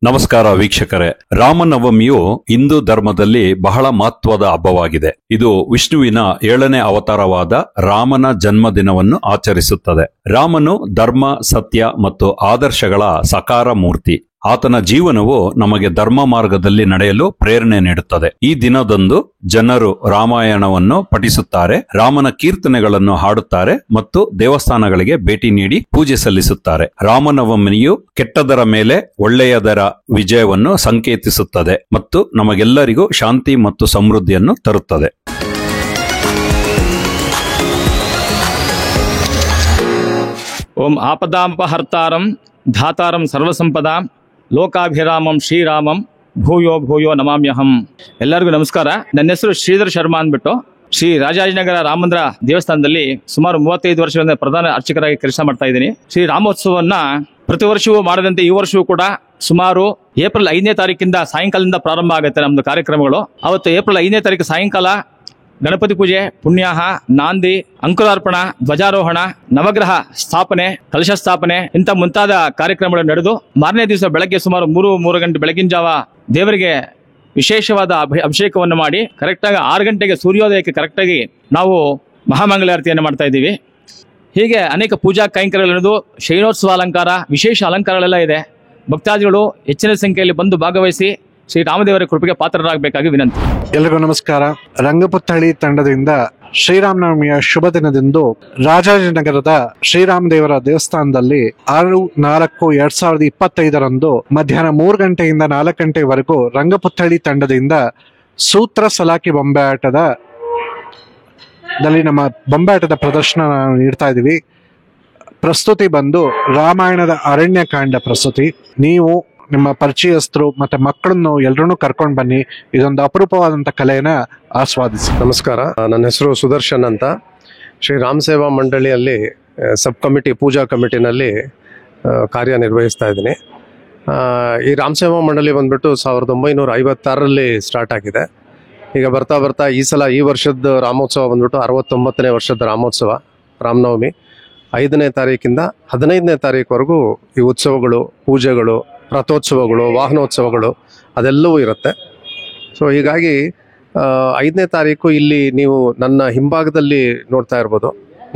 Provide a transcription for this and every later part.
ನಮಸ್ಕಾರ ವೀಕ್ಷಕರೇ. ರಾಮನವಮಿಯು ಹಿಂದೂ ಧರ್ಮದಲ್ಲಿ ಬಹಳ ಮಹತ್ವದ ಹಬ್ಬವಾಗಿದೆ. ಇದು ವಿಷ್ಣುವಿನ 7ನೇ ಅವತಾರವಾದ ರಾಮನ ಜನ್ಮದಿನವನ್ನು ಆಚರಿಸುತ್ತದೆ. ರಾಮನು ಧರ್ಮ, ಸತ್ಯ ಮತ್ತು ಆದರ್ಶಗಳ ಸಾಕಾರ ಮೂರ್ತಿ. ಆತನ ಜೀವನವು ನಮಗೆ ಧರ್ಮ ಮಾರ್ಗದಲ್ಲಿ ನಡೆಯಲು ಪ್ರೇರಣೆ ನೀಡುತ್ತದೆ. ಈ ದಿನದಂದು ಜನರು ರಾಮಾಯಣವನ್ನು ಪಠಿಸುತ್ತಾರೆ, ರಾಮನ ಕೀರ್ತನೆಗಳನ್ನು ಹಾಡುತ್ತಾರೆ ಮತ್ತು ದೇವಸ್ಥಾನಗಳಿಗೆ ಭೇಟಿ ನೀಡಿ ಪೂಜೆ ಸಲ್ಲಿಸುತ್ತಾರೆ. ರಾಮನವಮಿಯು ಕೆಟ್ಟದರ ಮೇಲೆ ಒಳ್ಳೆಯದರ ವಿಜಯವನ್ನು ಸಂಕೇತಿಸುತ್ತದೆ ಮತ್ತು ನಮಗೆಲ್ಲರಿಗೂ ಶಾಂತಿ ಮತ್ತು ಸಮೃದ್ಧಿಯನ್ನು ತರುತ್ತದೆ. ಓಂ ಆಪದಾಪಹರ್ತಾರಂ ಧಾತಾರಂ ಸರ್ವಸಂಪದಾಂ ಲೋಕಾಭಿರಾಮಂ ಶ್ರೀರಾಮಂ ಭೂಯೋ ಭೂಯೋ ನಮಾಮ್ಯಹಂ. ಎಲ್ಲರಿಗೂ ನಮಸ್ಕಾರ. ನನ್ನ ಹೆಸರು ಶ್ರೀಧರ್ ಶರ್ಮಾ ಅಂದ್ಬಿಟ್ಟು ಶ್ರೀ ರಾಜಾಜಿನಗರ ರಾಮಂದ್ರ ದೇವಸ್ಥಾನದಲ್ಲಿ ಸುಮಾರು 35 ವರ್ಷಗಳಿಂದ ಪ್ರಧಾನ ಅರ್ಚಕರಾಗಿ ಕೆಲಸ ಮಾಡ್ತಾ ಇದ್ದೀನಿ. ಶ್ರೀ ರಾಮೋತ್ಸವವನ್ನ ಪ್ರತಿ ವರ್ಷವೂ ಮಾಡದಂತೆ ಈ ವರ್ಷವೂ ಕೂಡ ಸುಮಾರು ಏಪ್ರಿಲ್ 5ನೇ ತಾರೀಕಿಂದ ಸಾಯಂಕಾಲದಿಂದ ಪ್ರಾರಂಭ ಆಗುತ್ತೆ ನಮ್ದು ಕಾರ್ಯಕ್ರಮಗಳು. ಅವತ್ತು ಏಪ್ರಿಲ್ 5ನೇ ತಾರೀಕು ಸಾಯಂಕಾಲ ಗಣಪತಿ ಪೂಜೆ, ಪುಣ್ಯಾಹ, ನಾಂದಿ, ಅಂಕುರಾರ್ಪಣ, ಧ್ವಜಾರೋಹಣ, ನವಗ್ರಹ ಸ್ಥಾಪನೆ, ಕಲಶ ಸ್ಥಾಪನೆ ಇಂಥ ಮುಂತಾದ ಕಾರ್ಯಕ್ರಮಗಳು ನಡೆದು ಮಾರನೇ ದಿವಸ ಬೆಳಗ್ಗೆ ಸುಮಾರು 3 ಗಂಟೆ ಬೆಳಗಿನ ಜಾವ ದೇವರಿಗೆ ವಿಶೇಷವಾದ ಅಭಿಷೇಕವನ್ನು ಮಾಡಿ ಕರೆಕ್ಟಾಗಿ 6 ಗಂಟೆಗೆ ಸೂರ್ಯೋದಯಕ್ಕೆ ಕರೆಕ್ಟಾಗಿ ನಾವು ಮಹಾಮಂಗಳಾರತಿಯನ್ನು ಮಾಡ್ತಾ ಇದ್ದೀವಿ. ಹೀಗೆ ಅನೇಕ ಪೂಜಾ ಕೈಂಕರ್ಯಗಳು ನಡೆದು ಶಯನೋತ್ಸವ ಅಲಂಕಾರ, ವಿಶೇಷ ಅಲಂಕಾರಗಳೆಲ್ಲ ಇದೆ. ಭಕ್ತಾದಿಗಳು ಹೆಚ್ಚಿನ ಸಂಖ್ಯೆಯಲ್ಲಿ ಬಂದು ಭಾಗವಹಿಸಿ ಶ್ರೀ ರಾಮದೇವರ ಕೃಪೆಗೆ ಪಾತ್ರರಾಗಬೇಕಾಗಿ ವಿನಂತಿ. ಎಲ್ರಿಗೂ ನಮಸ್ಕಾರ. ರಂಗಪುತ್ತಳಿ ತಂಡದಿಂದ ಶ್ರೀರಾಮನವಮಿಯ ಶುಭ ದಿನದಂದು ರಾಜಾಜಿನಗರದ ಶ್ರೀರಾಮದೇವರ ದೇವಸ್ಥಾನದಲ್ಲಿ 6/4/2025 ಮಧ್ಯಾಹ್ನ 3 ಗಂಟೆಯಿಂದ 4 ಗಂಟೆವರೆಗೂ ರಂಗಪುತ್ತಳಿ ತಂಡದಿಂದ ಸೂತ್ರ ಸಲಾಕಿ ಬೊಂಬೆ ಆಟದಲ್ಲಿ ನಮ್ಮ ಬೊಂಬೆ ಆಟದ ಪ್ರದರ್ಶನ ನೀಡ್ತಾ ಇದ್ದೀವಿ. ಪ್ರಸ್ತುತಿ ಬಂದು ರಾಮಾಯಣದ ಅರಣ್ಯಕಾಂಡ ಪ್ರಸ್ತುತಿ. ನೀವು ನಿಮ್ಮ ಪರಿಚಯಸ್ಥರು ಮತ್ತೆ ಮಕ್ಕಳನ್ನು ಎಲ್ಲರನ್ನೂ ಕರ್ಕೊಂಡು ಬನ್ನಿ. ಇದೊಂದು ಅಪರೂಪವಾದಂಥ ಕಲೆಯನ್ನ ಆಸ್ವಾದಿಸಿ. ನಮಸ್ಕಾರ. ನನ್ನ ಹೆಸರು ಸುದರ್ಶನ್ ಅಂತ. ಶ್ರೀ ರಾಮ್ ಸೇವಾ ಮಂಡಳಿಯಲ್ಲಿ ಸಬ್ ಕಮಿಟಿ, ಪೂಜಾ ಕಮಿಟಿನಲ್ಲಿ ಕಾರ್ಯನಿರ್ವಹಿಸ್ತಾ ಇದ್ದೀನಿ. ಈ ರಾಮ್ ಸೇವಾ ಮಂಡಳಿ ಬಂದ್ಬಿಟ್ಟು 1956ರಲ್ಲಿ ಸ್ಟಾರ್ಟ್ ಆಗಿದೆ. ಈಗ ಬರ್ತಾ ಬರ್ತಾ ಈ ವರ್ಷದ ರಾಮೋತ್ಸವ ಬಂದ್ಬಿಟ್ಟು 69ನೇ ವರ್ಷದ ರಾಮೋತ್ಸವ. ರಾಮನವಮಿ 5ನೇ ತಾರೀಕಿಂದ 15ನೇ ತಾರೀಕುವರೆಗೂ ಈ ಉತ್ಸವಗಳು, ಪೂಜೆಗಳು, ರಥೋತ್ಸವಗಳು, ವಾಹನೋತ್ಸವಗಳು ಅದೆಲ್ಲವೂ ಇರುತ್ತೆ. ಸೊ ಹೀಗಾಗಿ 5ನೇ ತಾರೀಕು ಇಲ್ಲಿ ನೀವು ನನ್ನ ಹಿಂಭಾಗದಲ್ಲಿ ನೋಡ್ತಾ ಇರ್ಬೋದು.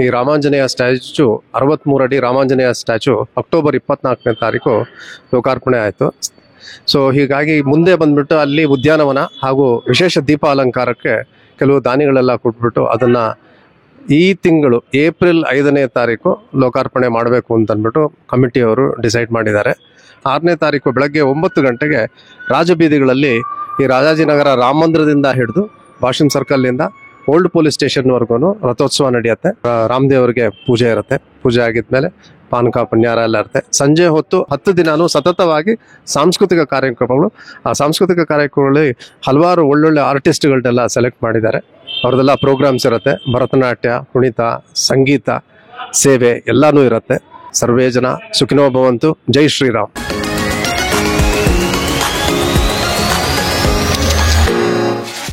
ಈ ರಾಮಾಂಜನೇಯ ಸ್ಟ್ಯಾಚು 63 ಅಡಿ ರಾಮಾಂಜನೇಯ ಸ್ಟ್ಯಾಚು ಅಕ್ಟೋಬರ್ 24ನೇ ತಾರೀಕು ಲೋಕಾರ್ಪಣೆ ಆಯಿತು. ಸೊ ಹೀಗಾಗಿ ಮುಂದೆ ಬಂದ್ಬಿಟ್ಟು ಅಲ್ಲಿ ಉದ್ಯಾನವನ ಹಾಗೂ ವಿಶೇಷ ದೀಪ ಅಲಂಕಾರಕ್ಕೆ ಕೆಲವು ದಾನಿಗಳೆಲ್ಲ ಕೊಟ್ಬಿಟ್ಟು ಅದನ್ನು ಈ ತಿಂಗಳು ಏಪ್ರಿಲ್ 5ನೇ ತಾರೀಕು ಲೋಕಾರ್ಪಣೆ ಮಾಡಬೇಕು ಅಂತಂದ್ಬಿಟ್ಟು ಕಮಿಟಿಯವರು ಡಿಸೈಡ್ ಮಾಡಿದ್ದಾರೆ. 6ನೇ ತಾರೀಕು ಬೆಳಗ್ಗೆ 9 ಗಂಟೆಗೆ ರಾಜಬೀದಿಗಳಲ್ಲಿ ಈ ರಾಜಾಜಿನಗರ ರಾಮ ಮಂದಿರದಿಂದ ಹಿಡಿದು ವಾಶಿಂಗ್ ಸರ್ಕಲ್ನಿಂದ ಓಲ್ಡ್ ಪೊಲೀಸ್ ಸ್ಟೇಷನ್ವರೆಗೂ ರಥೋತ್ಸವ ನಡೆಯುತ್ತೆ. ರಾಮದೇವರಿಗೆ ಪೂಜೆ ಇರುತ್ತೆ. ಪೂಜೆ ಆಗಿದ್ಮೇಲೆ ಪಾನಕ ಪುಣ್ಯಾರ ಎಲ್ಲ ಇರುತ್ತೆ. ಸಂಜೆ ಹೊತ್ತು 10 ದಿನಾನು ಸತತವಾಗಿ ಸಾಂಸ್ಕೃತಿಕ ಕಾರ್ಯಕ್ರಮಗಳು. ಆ ಸಾಂಸ್ಕೃತಿಕ ಕಾರ್ಯಕ್ರಮಗಳಲ್ಲಿ ಹಲವಾರು ಒಳ್ಳೊಳ್ಳೆ ಆರ್ಟಿಸ್ಟ್ಗಳನ್ನೆಲ್ಲ ಸೆಲೆಕ್ಟ್ ಮಾಡಿದ್ದಾರೆ. ಅವ್ರದ್ದೆಲ್ಲ ಪ್ರೋಗ್ರಾಮ್ಸ್ ಇರುತ್ತೆ. ಭರತನಾಟ್ಯ, ಕುಣಿತ, ಸಂಗೀತ, ಸೇವೆ ಎಲ್ಲನೂ ಇರುತ್ತೆ. ಸರ್ವೇ ಜನ ಸುಖಿನೋ ಭವಂತು. ಜೈ ಶ್ರೀರಾಮ್.